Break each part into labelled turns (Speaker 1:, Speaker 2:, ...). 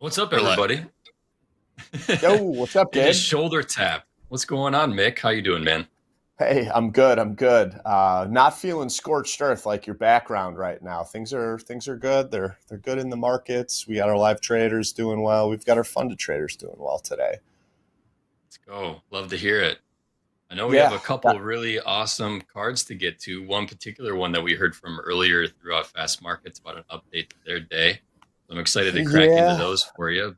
Speaker 1: What's up,
Speaker 2: We're live.
Speaker 1: everybody?
Speaker 2: Yo, what's up,
Speaker 1: Did a
Speaker 2: Gabe?
Speaker 1: shoulder tap. What's going on, Mick? How you doing, man?
Speaker 2: Hey, I'm good. I'm good. Not feeling scorched earth like your background right now. Things are good. They're good in the markets. We got our live traders doing well. We've got our funded traders doing well today.
Speaker 1: Let's go. Love to hear it. I know we have
Speaker 2: Yeah,
Speaker 1: a couple really awesome cards to get to. One particular one that we heard from earlier throughout Fast Markets about an update to their day. I'm excited to crack into
Speaker 2: yeah.
Speaker 1: those for you.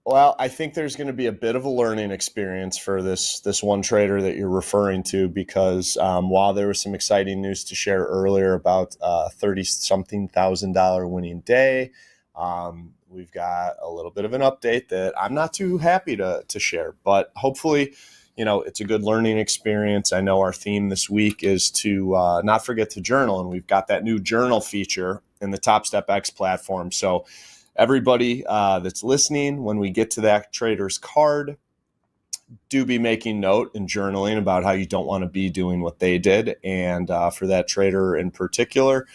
Speaker 2: Well, I think there's going to be a bit of a learning experience for this one trader that you're referring to because while there was some exciting news to share earlier about 30 something $1,000 winning day, we've got a little bit of an update that I'm not too happy to share, but hopefully, it's a good learning experience. I know our theme this week is to not forget to journal, and we've got that new journal feature in the Topstep X platform. So everybody that's listening, when we get to that trader's card, do be making note and journaling about how you don't want to be doing what they did. And for that trader in particular,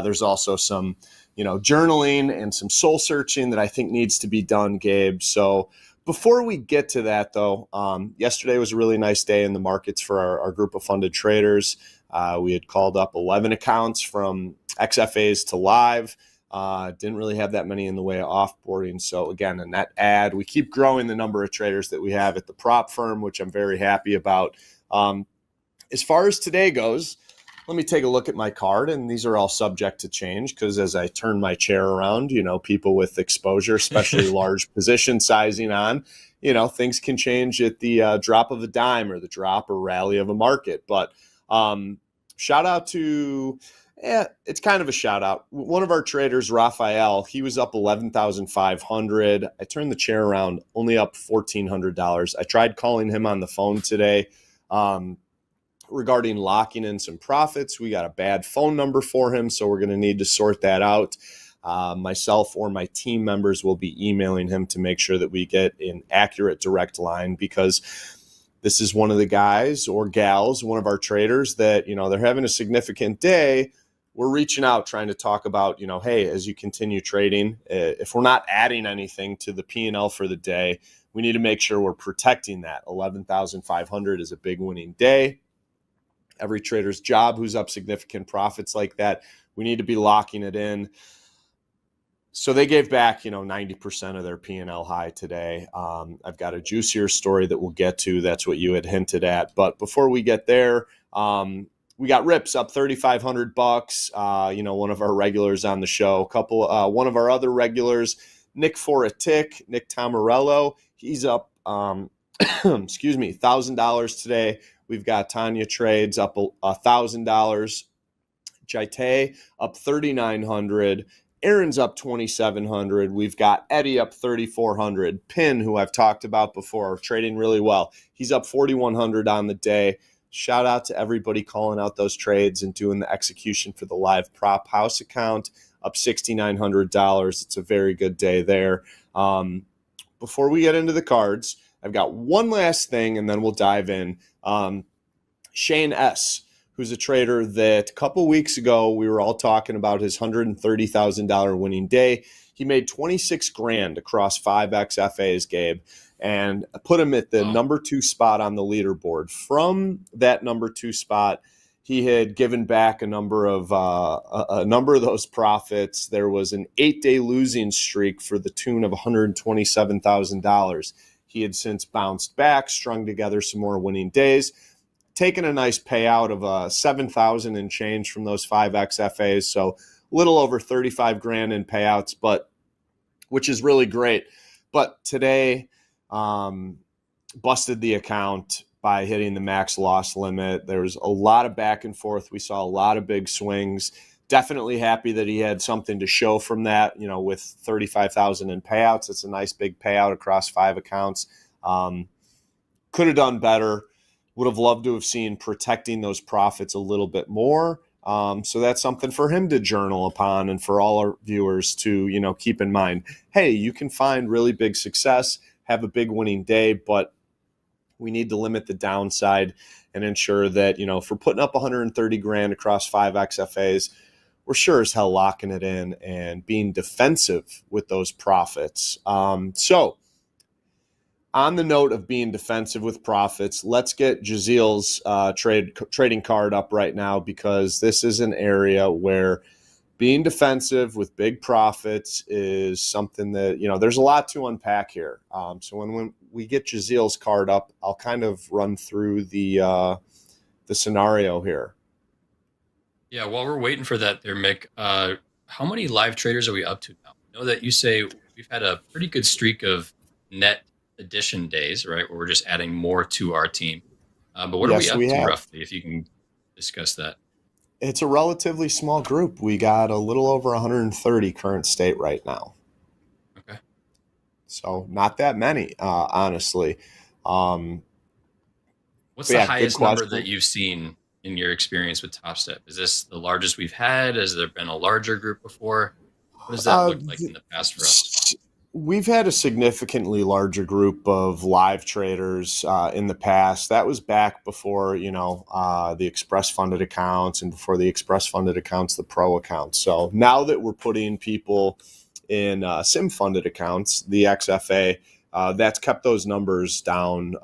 Speaker 2: there's also some, journaling and some soul searching that I think needs to be done, Gabe. So before we get to that, though, yesterday was a really nice day in the markets for our group of funded traders. We had called up 11 accounts from XFAs to live. Didn't really have that many in the way of offboarding. So again, a net add. We keep growing the number of traders that we have at the prop firm, which I'm very happy about. As far as today goes, let me take a look at my card, and these are all subject to change because as I turn my chair around, people with exposure, especially large position sizing on, things can change at the drop of a dime or the drop or rally of a market. But shout out to it's kind of a shout out. One of our traders, Raphael, he was up 11,500. I turned the chair around, only up $1,400. I tried calling him on the phone today regarding locking in some profits. We got a bad phone number for him, so we're going to need to sort that out. Myself or my team members will be emailing him to make sure that we get an accurate direct line because this is one of the guys or gals, one of our traders that, they're having a significant day. We're reaching out trying to talk about, hey, as you continue trading, if we're not adding anything to the P&L for the day, we need to make sure we're protecting that. 11,500 is a big winning day. Every trader's job who's up significant profits like that, we need to be locking it in. So they gave back, 90% of their P&L high today. I've got a juicier story that we'll get to. That's what you had hinted at. But before we get there, we got Rips up $3,500. One of our regulars on the show. One of our other regulars, Nick for a Tick, Nick Tomarello. He's up, excuse me, $1,000 today. We've got Tanya Trades up $1,000. Jaite up $3,900. Aaron's up $2,700. We've got Eddie up $3,400. Pin, who I've talked about before, trading really well. He's up $4,100 on the day. Shout out to everybody calling out those trades and doing the execution for the live prop house account, up $6,900. It's a very good day there. Before we get into the cards, I've got one last thing, and then we'll dive in. Shane S., who's a trader that a couple weeks ago we were all talking about his $130,000 winning day. He made 26 grand across 5XFAs, Gabe, and put him at the number 2 spot on the leaderboard. From that number 2 spot, he had given back a number of those profits. There was an 8-day losing streak for the tune of $127,000. He had since bounced back, strung together some more winning days, taken a nice payout of $7,000 and change from those 5XFAs. So a little over 35 grand in payouts, which is really great. But today busted the account by hitting the max loss limit. There was a lot of back and forth. We saw a lot of big swings. Definitely happy that he had something to show from that, with 35,000 in payouts. It's a nice big payout across 5 accounts. Could have done better. Would have loved to have seen protecting those profits a little bit more. So that's something for him to journal upon and for all our viewers to, keep in mind. Hey, you can find really big success, have a big winning day, but we need to limit the downside and ensure that, if we're putting up 130 grand across 5 XFAs, we're sure as hell locking it in and being defensive with those profits. So on the note of being defensive with profits, let's get Jaziel's trading card up right now, because this is an area where being defensive with big profits is something that, there's a lot to unpack here. So when we get Jaziel's card up, I'll kind of run through the scenario here.
Speaker 1: Yeah, while we're waiting for that there, Mick, how many live traders are we up to now? I know that you say we've had a pretty good streak of net addition days, right? Where we're just adding more to our team. But what are we
Speaker 2: Yes,
Speaker 1: up
Speaker 2: we
Speaker 1: to
Speaker 2: have.
Speaker 1: roughly, if you can discuss that?
Speaker 2: It's a relatively small group. We got a little over 130 current state right now.
Speaker 1: Okay.
Speaker 2: So not that many, honestly.
Speaker 1: What's the
Speaker 2: Yeah, good
Speaker 1: highest number
Speaker 2: question.
Speaker 1: that you've seen in your experience with Topstep? Is this the largest we've had? Has there been a larger group before? What does that
Speaker 2: Uh,
Speaker 1: look like in the past for us?
Speaker 2: we've had a significantly larger group of live traders in the past. That was back before, the express funded accounts, and before the express funded accounts, the pro accounts. So now that we're putting people in sim funded accounts, the XFA, that's kept those numbers down,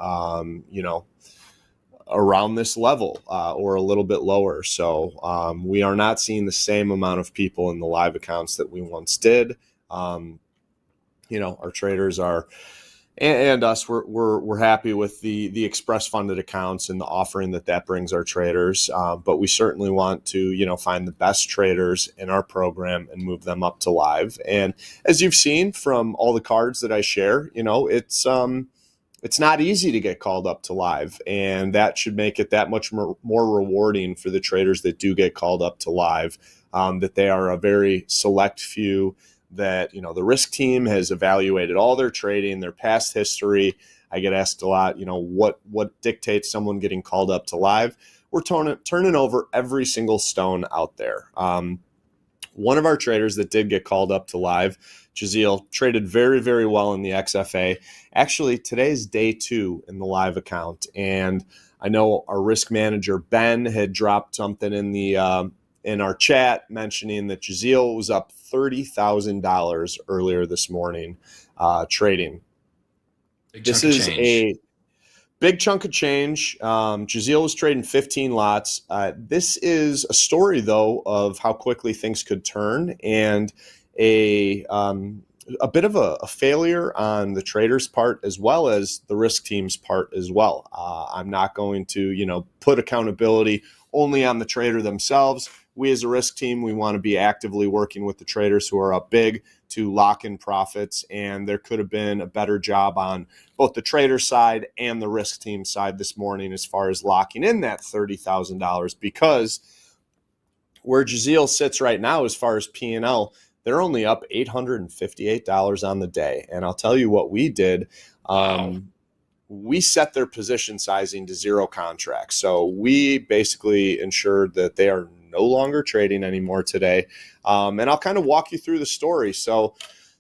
Speaker 2: around this level or a little bit lower. So we are not seeing the same amount of people in the live accounts that we once did. Our traders are, and us, we're happy with the express funded accounts and the offering that brings our traders. But we certainly want to, find the best traders in our program and move them up to live. And as you've seen from all the cards that I share, it's not easy to get called up to live, and that should make it that much more rewarding for the traders that do get called up to live, that they are a very select few, that, the risk team has evaluated all their trading, their past history. I get asked a lot, what dictates someone getting called up to live? We're turning over every single stone out there. One of our traders that did get called up to live, Jaziel, traded very, very well in the XFA. Actually, today's day 2 in the live account. And I know our risk manager, Ben, had dropped something in our chat mentioning that Jaziel was up $30,000 earlier this morning trading. This is a big chunk of change. Jaziel was trading 15 lots. This is a story, though, of how quickly things could turn, and a bit of a failure on the trader's part as well as the risk team's part as well. I'm not going to, put accountability only on the trader themselves. We as a risk team, we want to be actively working with the traders who are up big to lock in profits, and there could have been a better job on both the trader side and the risk team side this morning as far as locking in that $30,000, because where Jaziel sits right now as far as P&L, they're only up $858 on the day. And I'll tell you what we did.
Speaker 1: Wow.
Speaker 2: We set their position sizing to 0 contracts. So we basically ensured that they are no longer trading anymore today. And I'll kind of walk you through the story. So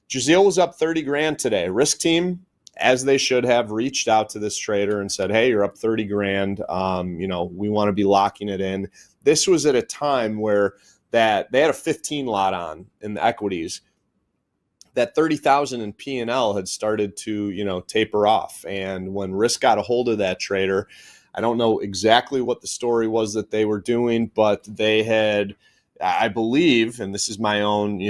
Speaker 2: Jaziel was up 30 grand today. Risk team, as they should have, reached out to this trader and said, hey, you're up 30 grand. We want to be locking it in. This was at a time where that they had a 15 lot on in the equities. That 30,000 in P&L had started to, taper off. And when risk got a hold of that trader, I don't know exactly what the story was that they were doing, but they had, I believe, and this is my own,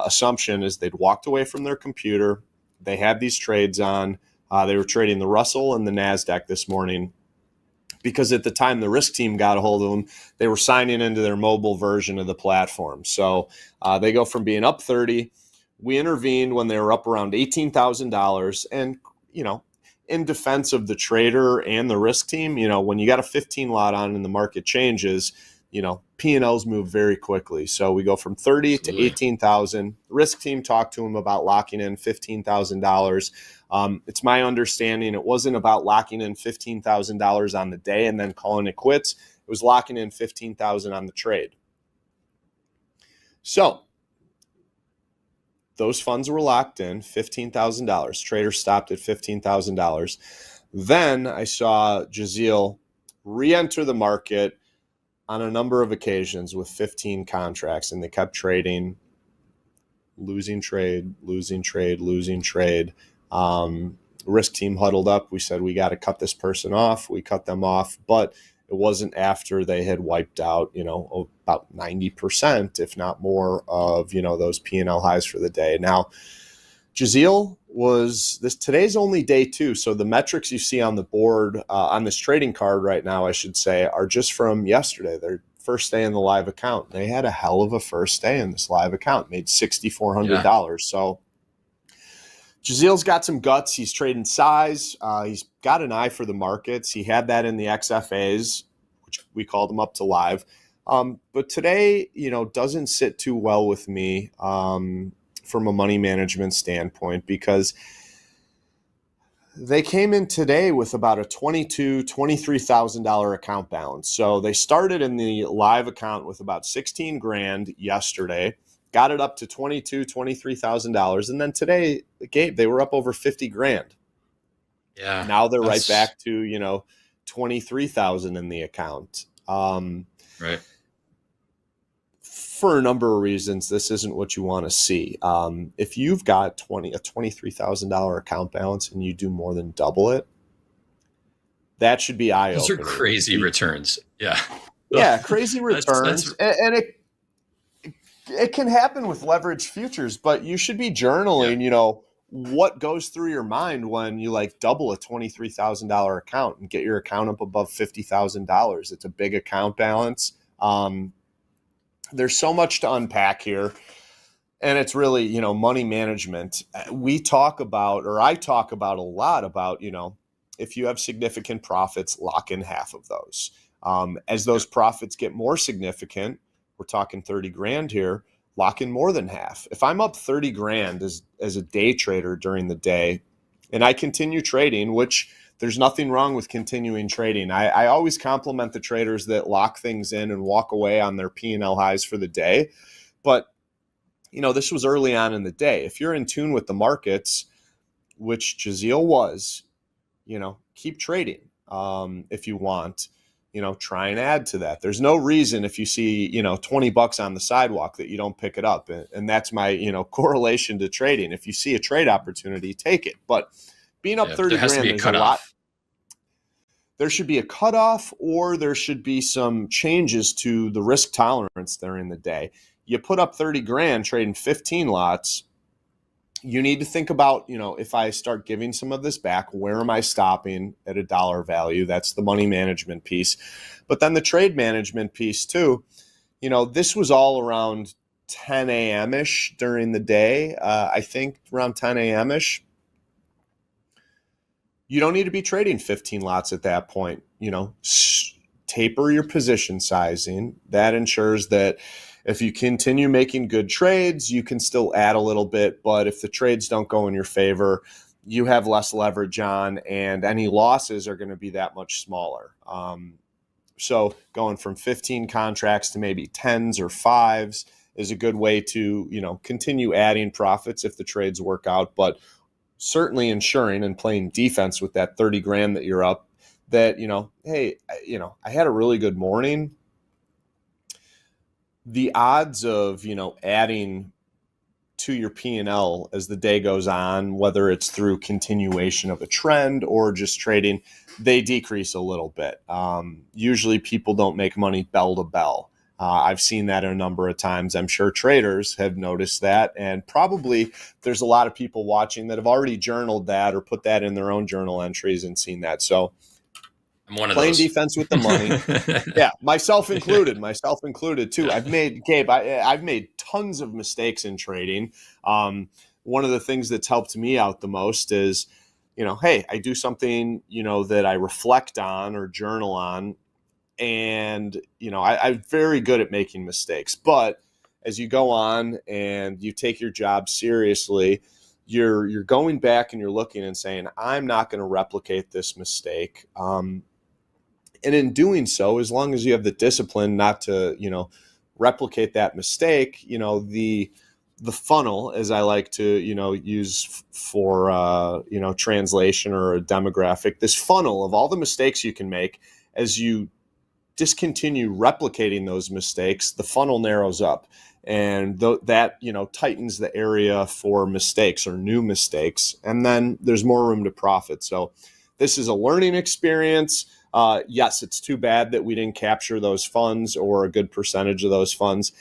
Speaker 2: assumption, is they'd walked away from their computer. They had these trades on. They were trading the Russell and the NASDAQ this morning, because at the time the risk team got a hold of them, they were signing into their mobile version of the platform. So they go from being up 30. We intervened when they were up around $18,000. And, in defense of the trader and the risk team, when you got a 15 lot on and the market changes, P&Ls move very quickly. So we go from 30
Speaker 1: Absolutely.
Speaker 2: to 18,000. Risk team talked to him about locking in $15,000. It's my understanding it wasn't about locking in $15,000 on the day and then calling it quits. It was locking in $15,000 on the trade. So those funds were locked in, $15,000. Trader stopped at $15,000. Then I saw Jaziel re-enter the market, on a number of occasions with 15 contracts, and they kept trading, losing trade, losing trade, losing trade. Risk team huddled up. We said, we got to cut this person off. We cut them off, but it wasn't after they had wiped out, about 90%, if not more, of, those P&L highs for the day. Now, Jaziel was today's only day two. So the metrics you see on the board, on this trading card right now, I should say, are just from yesterday. Their first day in the live account. They had a hell of a first day in this live account, made $6,400. So Jaziel's got some guts. He's trading size. He's got an eye for the markets. He had that in the XFAs, which we called him up to live. But today, doesn't sit too well with me from a money management standpoint, because they came in today with about a $23,000 account balance. So they started in the live account with about 16 grand yesterday, got it up to $23,000. And then today, Gabe, they were up over 50 grand.
Speaker 1: Yeah.
Speaker 2: Now they're right back to, 23,000 in the account.
Speaker 1: Right.
Speaker 2: For a number of reasons, this isn't what you want to see. If you've got a $23,000 account balance and you do more than double it, that should be eye-opening.
Speaker 1: Those are crazy returns. Yeah.
Speaker 2: Yeah, crazy returns. And it can happen with leveraged futures, but you should be journaling, what goes through your mind when you double a $23,000 account and get your account up above $50,000. It's a big account balance. There's so much to unpack here, and it's really, money management. I talk about a lot about, if you have significant profits, lock in half of those. As those profits get more significant, we're talking 30 grand here, lock in more than half. If I'm up 30 grand as a day trader during the day, and I continue trading, which there's nothing wrong with continuing trading. I always compliment the traders that lock things in and walk away on their P&L highs for the day. But, this was early on in the day. If you're in tune with the markets, which Jaziel was, keep trading if you want. Try and add to that. There's no reason if you see, $20 on the sidewalk that you don't pick it up. And that's my, correlation to trading. If you see a trade opportunity, take it. But being up 30 grand is a lot. There should be a cutoff, or there should be some changes to the risk tolerance during the day. You put up 30 grand trading 15 lots. You need to think about, if I start giving some of this back, where am I stopping at a dollar value? That's the money management piece. But then the trade management piece too, this was all around 10 a.m.-ish during the day. I think around 10 a.m.-ish. You don't need to be trading 15 lots at that point. Taper your position sizing. That ensures that if you continue making good trades, you can still add a little bit. But if the trades don't go in your favor, you have less leverage on, and any losses are going to be that much smaller. So going from 15 contracts to maybe 10s or 5s is a good way to, continue adding profits if the trades work out. But certainly ensuring and playing defense with that 30 grand that you're up, that, hey, I had a really good morning. The odds of, adding to your P&L as the day goes on, whether it's through continuation of a trend or just trading, they decrease a little bit. Usually people don't make money bell to bell. I've seen that a number of times. I'm sure traders have noticed that, and probably there's a lot of people watching that have already journaled that or put that in their own journal entries and seen that. So
Speaker 1: I'm one of
Speaker 2: playing
Speaker 1: those.
Speaker 2: defense with the money. Yeah, myself included too. I've made tons of mistakes in trading. One of the things that's helped me out the most is, hey, I do something, that I reflect on or journal on. And, I'm very good at making mistakes. But as you go on and you take your job seriously, you're going back and you're looking and saying, I'm not going to replicate this mistake. And in doing so, as long as you have the discipline not to, replicate that mistake, the funnel, as I like to, use for, translation or a demographic, this funnel of all the mistakes you can make as you discontinue replicating those mistakes, the funnel narrows up, and that tightens the area for mistakes or new mistakes, and then there's more room to profit. So this is a learning experience. Yes, it's too bad that we didn't capture those funds or a good percentage of those funds.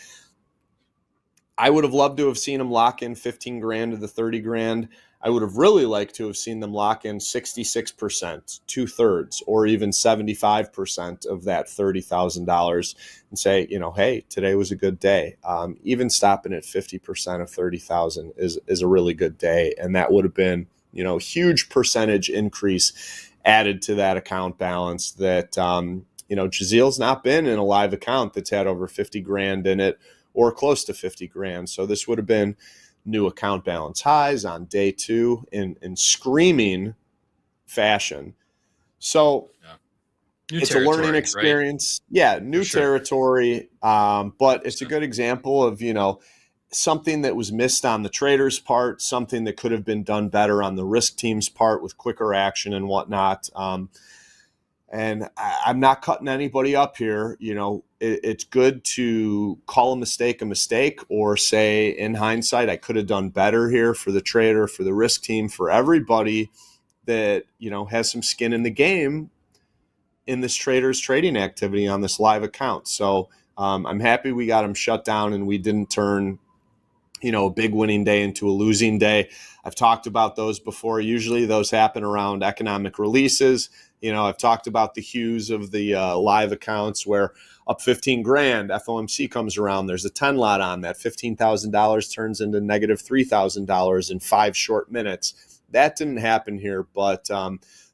Speaker 2: I would have loved to have seen them lock in 15 grand to the 30 grand. I would have really liked to have seen them lock in 66%, 2/3, or even 75% of that $30,000 and say, hey, today was a good day. Even stopping at 50% of 30,000 is a really good day. And that would have been, huge percentage increase added to that account balance that, Jazeel's not been in a live account that's had over 50 grand in it or close to 50 grand. So this would have been new account balance highs on day 2 in screaming fashion. So
Speaker 1: Yeah. New
Speaker 2: it's a learning
Speaker 1: territory, right?
Speaker 2: experience. Yeah,
Speaker 1: For
Speaker 2: new
Speaker 1: sure.
Speaker 2: territory. But it's a
Speaker 1: 100%.
Speaker 2: good example of, something that was missed on the trader's part, something that could have been done better on the risk team's part with quicker action and whatnot. And I'm not cutting anybody up here. It's good to call a mistake, or say in hindsight, I could have done better here for the trader, for the risk team, for everybody that, has some skin in the game in this trader's trading activity on this live account. So I'm happy we got them shut down and we didn't turn a big winning day into a losing day. I've talked about those before. Usually those happen around economic releases. I've talked about the hues of the live accounts where up 15 grand, FOMC comes around. There's a 10 lot on that. $15,000 turns into negative $3,000 in 5 short minutes. That didn't happen here, but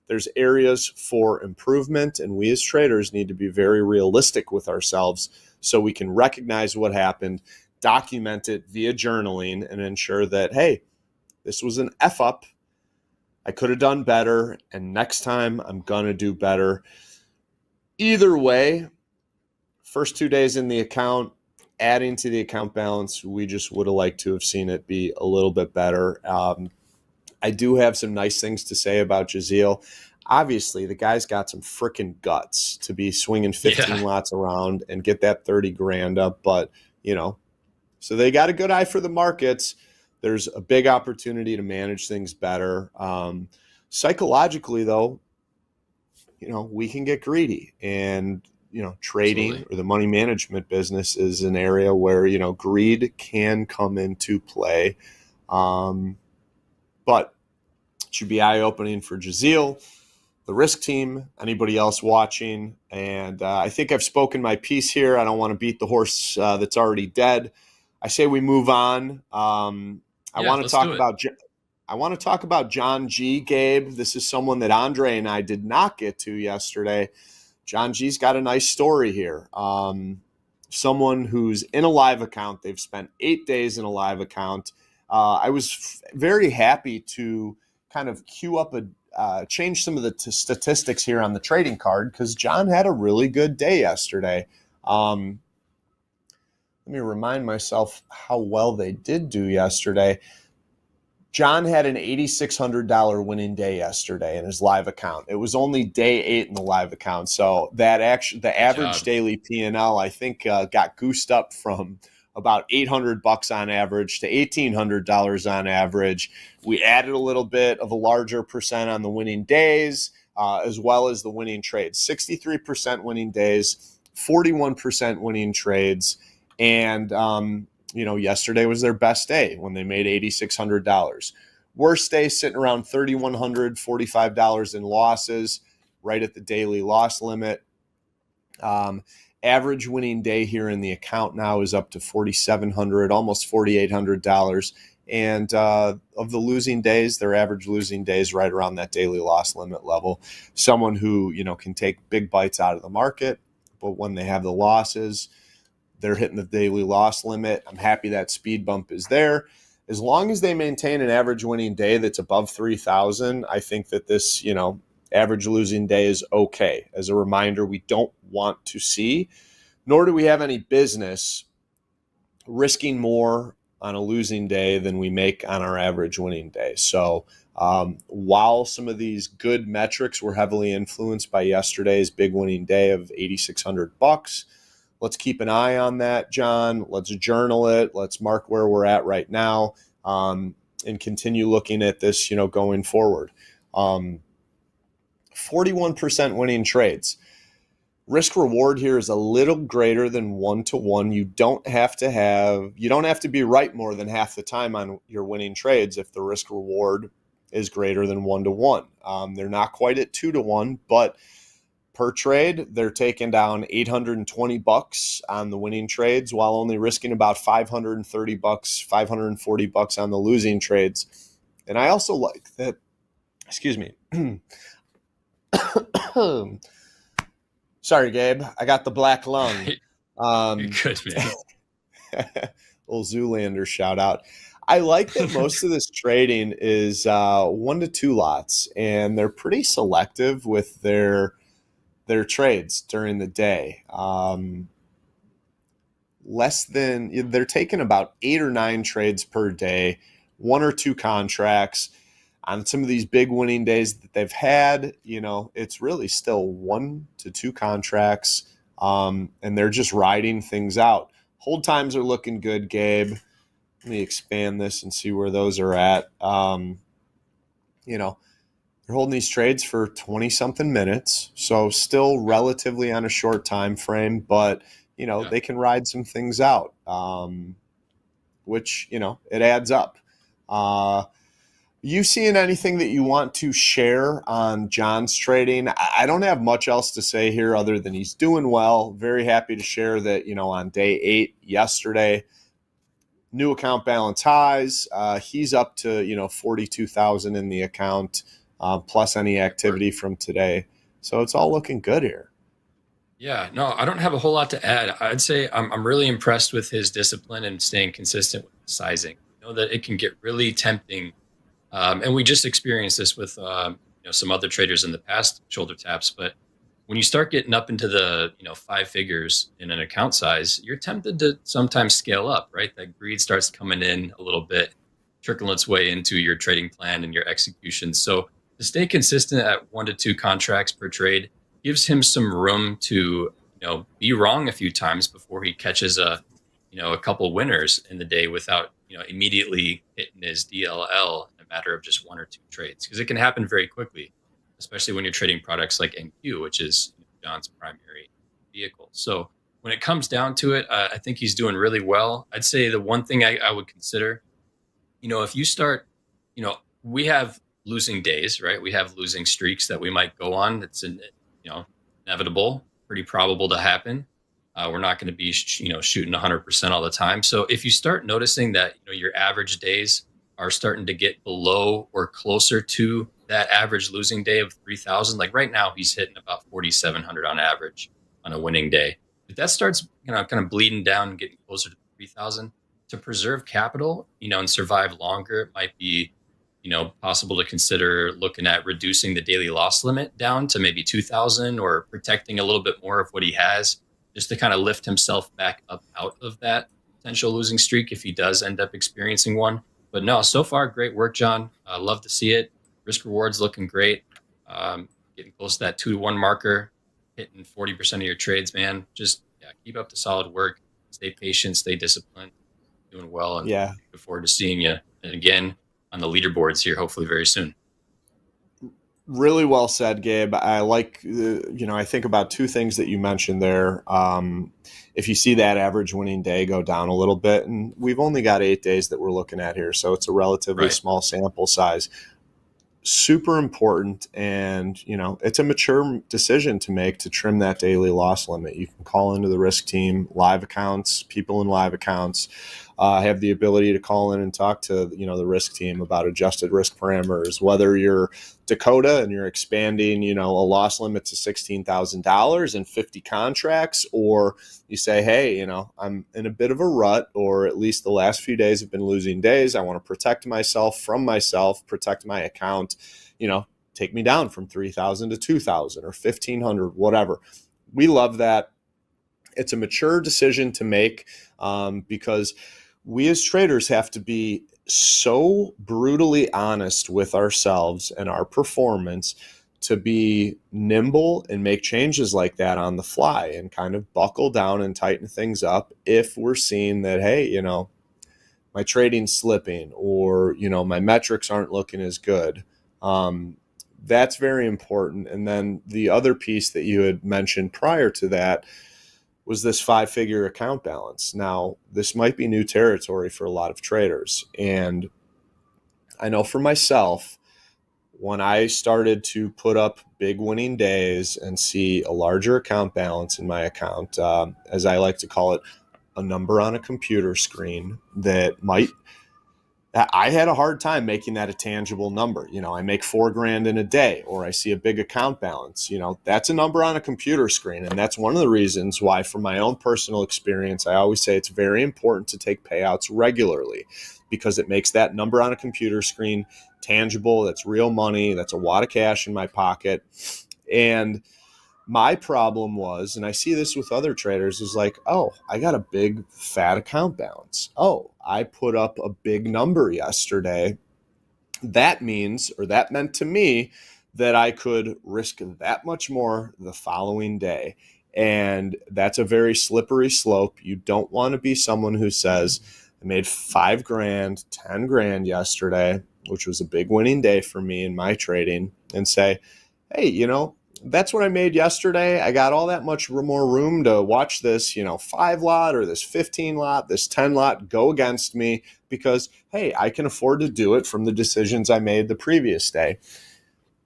Speaker 2: there's areas for improvement, and we as traders need to be very realistic with ourselves so we can recognize what happened, document it via journaling, and ensure that, hey, this was an F up. I could have done better, and next time I'm going to do better. Either way, first 2 days in the account, adding to the account balance, we just would have liked to have seen it be a little bit better. I do have some nice things to say about Jazeel. Obviously, the guy's got some freaking guts to be swinging 15
Speaker 1: Yeah.
Speaker 2: lots around and get that 30 grand up, but, so they got a good eye for the markets. There's a big opportunity to manage things better. Psychologically, though, we can get greedy, and trading
Speaker 1: Absolutely.
Speaker 2: or the money management business is an area where greed can come into play. But it should be eye-opening for Jazeel, the risk team, anybody else watching. And I think I've spoken my piece here. I don't want to beat the horse that's already dead. I say we move on. I
Speaker 1: Yeah,
Speaker 2: want to
Speaker 1: let's do
Speaker 2: talk
Speaker 1: it.
Speaker 2: about John G. Gabe. This is someone that Andre and I did not get to yesterday. John G's got a nice story here. Someone who's in a live account. They've spent 8 days in a live account. I was very happy to kind of queue up change some of the statistics here on the trading card because John had a really good day yesterday. Let me remind myself how well they did do yesterday. John had an $8,600 winning day yesterday in his live account. It was only day 8 in the live account, so the
Speaker 1: Good
Speaker 2: average
Speaker 1: job.
Speaker 2: daily P&L I think got goosed up from about $800 on average to $1,800 on average. We added a little bit of a larger percent on the winning days, as well as the winning trades. 63% winning days, 41% winning trades, and yesterday was their best day when they made $8,600. Worst day sitting around $3,145 in losses, right at the daily loss limit. Average winning day here in the account now is up to $4,700, almost $4,800. And of the losing days, their average losing days right around that daily loss limit level. Someone who can take big bites out of the market, but when they have the losses, they're hitting the daily loss limit. I'm happy that speed bump is there. As long as they maintain an average winning day that's above 3,000, I think that this, average losing day is okay. As a reminder, we don't want to see, nor do we have any business risking more on a losing day than we make on our average winning day. So While some of these good metrics were heavily influenced by yesterday's big winning day of $8,600, let's keep an eye on that, John. Let's journal it. Let's mark where we're at right now, and continue looking at this, going forward. 41% winning trades. Risk reward here is a little greater than 1-to-1. You don't have to be right more than half the time on your winning trades if the risk reward is greater than 1-to-1. They're not quite at 2-to-1, but per trade, they're taking down $820 on the winning trades while only risking about $530, $540 on the losing trades. And I also like that, excuse me. Sorry, Gabe. I got the black lung.
Speaker 1: You're good, man.
Speaker 2: Little Zoolander shout out. I like that most of this trading is 1-to-2 lots, and they're pretty selective with their trades during the day. They're taking about 8 or 9 trades per day, 1 or 2 contracts. On some of these big winning days that they've had, it's really still 1-to-2 contracts, and they're just riding things out. Hold times are looking good, Gabe. Let me expand this and see where those are at. They're holding these trades for 20-something minutes, so still relatively on a short time frame, but, they can ride some things out, which, it adds up. You seeing anything that you want to share on John's trading? I don't have much else to say here other than he's doing well. Very happy to share that, on day 8 yesterday, new account balance highs. He's up to, 42,000 in the account, plus any activity from today. So it's all looking good here.
Speaker 1: Yeah, no, I don't have a whole lot to add. I'd say I'm really impressed with his discipline and staying consistent with the sizing. I know that it can get really tempting. And we just experienced this with some other traders in the past, shoulder taps. But when you start getting up into the 5 figures in an account size, you're tempted to sometimes scale up, right? That greed starts coming in a little bit, trickling its way into your trading plan and your execution. So to stay consistent at 1-to-2 contracts per trade gives him some room to be wrong a few times before he catches a couple winners in the day without immediately hitting his DLL in a matter of just 1 or 2 trades, because it can happen very quickly, especially when you're trading products like NQ, which is John's primary vehicle. So when it comes down to it, I think he's doing really well. I'd say the one thing I would consider, if you start, we have losing days, right? We have losing streaks that we might go on. It's inevitable, pretty probable to happen. We're not going to be, shooting 100% all the time. So if you start noticing that, your average days are starting to get below or closer to that average losing day of 3,000, like right now, he's hitting about 4,700 on average on a winning day. If that starts, kind of bleeding down and getting closer to 3,000, to preserve capital, and survive longer, it might be, possible to consider looking at reducing the daily loss limit down to maybe 2,000 or protecting a little bit more of what he has, just to kind of lift himself back up out of that potential losing streak if he does end up experiencing one. But no, so far, great work, John. Love to see it. Risk rewards looking great. Getting close to that 2-to-1 marker, hitting 40% of your trades, man. Just keep up the solid work. Stay patient, stay disciplined, doing well. And look forward to seeing you again on the leaderboards here, hopefully very soon.
Speaker 2: Really well said, Gabe. I like, I think about 2 things that you mentioned there. If you see that average winning day go down a little bit, and we've only got 8 days that we're looking at here, so it's a relatively small sample size. Super important, and it's a mature decision to make to trim that daily loss limit. You can call into the risk team, live accounts, people in live accounts have the ability to call in and talk to the risk team about adjusted risk parameters. Whether you're Dakota and you're expanding a loss limit to $16,000 and 50 contracts, or you say, hey, I'm in a bit of a rut, or at least the last few days have been losing days. I want to protect myself from myself, protect my account, take me down from 3,000 to 2,000 or 1,500, whatever. We love that. It's a mature decision to make, because we as traders have to be so brutally honest with ourselves and our performance to be nimble and make changes like that on the fly and kind of buckle down and tighten things up if we're seeing that, hey, my trading's slipping, or my metrics aren't looking as good. That's very important. And then the other piece that you had mentioned prior to that was this 5-figure account balance. Now, this might be new territory for a lot of traders, and I know for myself, when I started to put up big winning days and see a larger account balance in my account, as I like to call it, a number on a computer screen that might, I had a hard time making that a tangible number. I make $4,000 in a day, or I see a big account balance. That's a number on a computer screen. And that's one of the reasons why, from my own personal experience, I always say it's very important to take payouts regularly, because it makes that number on a computer screen tangible. That's real money. That's a wad of cash in my pocket. And my problem was, and I see this with other traders, is like, oh, I got a big fat account balance. Oh, I put up a big number yesterday. That means, or that meant to me, that I could risk that much more the following day. And that's a very slippery slope. You don't want to be someone who says, I made $5,000, $10,000 yesterday, which was a big winning day for me in my trading, and say, hey, that's what I made yesterday. I got all that much more room to watch this, 5 lot or this 15 lot, this 10 lot go against me, because, hey, I can afford to do it from the decisions I made the previous day.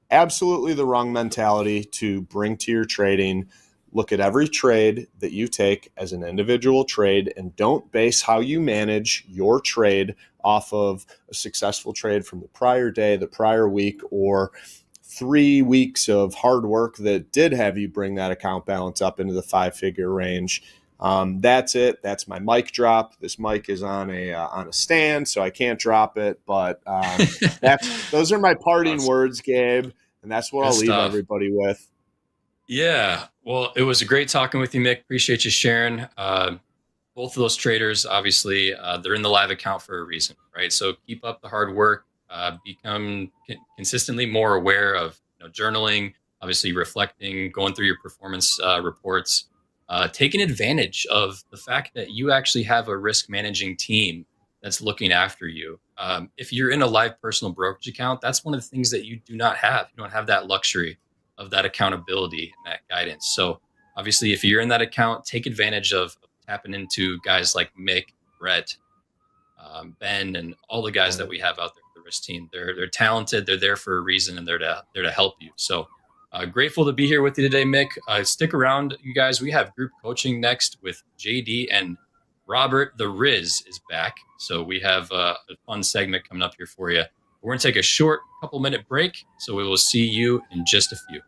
Speaker 2: Absolutely the wrong mentality to bring to your trading. Look at every trade that you take as an individual trade, and don't base how you manage your trade off of a successful trade from the prior day, the prior week, or 3 weeks of hard work that did have you bring that account balance up into the 5-figure range. That's it. That's my mic drop. This mic is on a stand, so I can't drop it. But those are my parting
Speaker 1: Awesome.
Speaker 2: words, Gabe, and that's what
Speaker 1: Good
Speaker 2: I'll leave
Speaker 1: stuff.
Speaker 2: everybody with.
Speaker 1: Yeah. Well, it was a great talking with you, Mick. Appreciate you sharing. Both of those traders, obviously, they're in the live account for a reason, right? So keep up the hard work. Become consistently more aware of journaling, obviously reflecting, going through your performance reports, taking advantage of the fact that you actually have a risk managing team that's looking after you. If you're in a live personal brokerage account, that's one of the things that you do not have. You don't have that luxury of that accountability and that guidance. So obviously, if you're in that account, take advantage of tapping into guys like Mick, Brett, Ben, and all the guys that we have out there for the risk team. They're talented. They're there for a reason, and they're to help you. So grateful to be here with you today, Mick. Stick around, you guys. We have group coaching next with JD, and Robert the Riz is back. So we have a fun segment coming up here for you. We're going to take a short couple minute break. So we will see you in just a few.